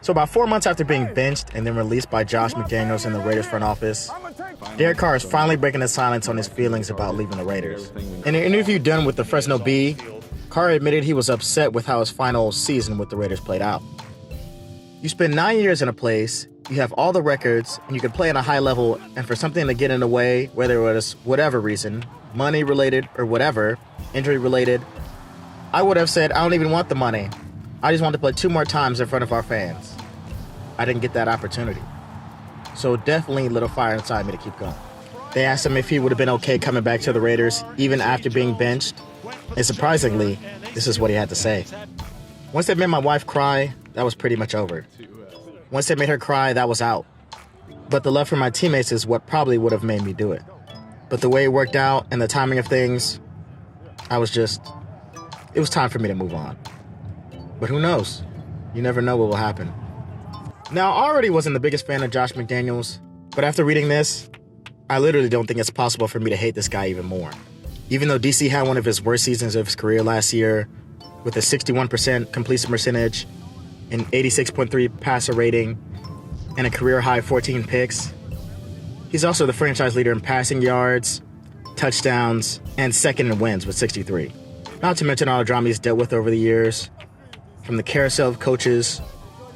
So about 4 months after being benched and then released by Josh McDaniels in the Raiders front office, Derek Carr is finally breaking the silence on his feelings about leaving the Raiders. In an interview done with the Fresno Bee, Carr admitted he was upset with how his final season with the Raiders played out. You spend 9 years in a place, you have all the records, and you can play at a high level, and for something to get in the way, whether it was whatever reason, money-related or whatever, injury-related, I would have said, I don't even want the money. I just want to play 2 more times in front of our fans. I didn't get that opportunity. So definitely lit a fire inside me to keep going. They asked him if he would have been okay coming back to the Raiders, even after being benched. And surprisingly, this is what he had to say. Once they made my wife cry, that was pretty much over. Once they made her cry, that was out. But the love for my teammates is what probably would have made me do it. But the way it worked out and the timing of things, it was time for me to move on. But who knows? You never know what will happen. Now, I already wasn't the biggest fan of Josh McDaniels, but after reading this, I literally don't think it's possible for me to hate this guy even more. Even though DC had one of his worst seasons of his career last year, with a 61% completion percentage, an 86.3 passer rating, and a career-high 14 picks, he's also the franchise leader in passing yards, touchdowns, and second in wins with 63. Not to mention all the drama he's dealt with over the years, from the carousel of coaches,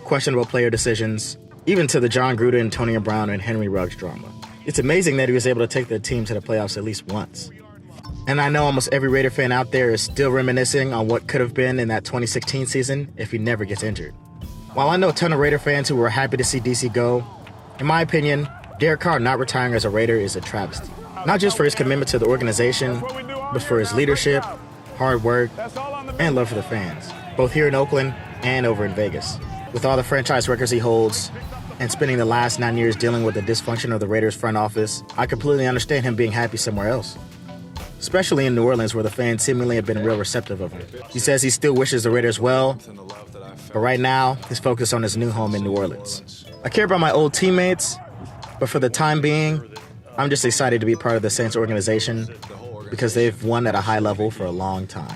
questionable player decisions, even to the John Gruden, Antonio Brown, and Henry Ruggs drama. It's amazing that he was able to take the team to the playoffs at least once. And I know almost every Raider fan out there is still reminiscing on what could have been in that 2016 season if he never gets injured. While I know a ton of Raider fans who were happy to see DC go, in my opinion, Derek Carr not retiring as a Raider is a travesty. Not just for his commitment to the organization, but for his leadership, hard work, and love for the fans, both here in Oakland and over in Vegas. With all the franchise records he holds, and spending the last 9 years dealing with the dysfunction of the Raiders front office, I completely understand him being happy somewhere else. Especially in New Orleans, where the fans seemingly have been real receptive of him. He says he still wishes the Raiders well, but right now, he's focused on his new home in New Orleans. I care about my old teammates, but for the time being, I'm just excited to be part of the Saints organization because they've won at a high level for a long time.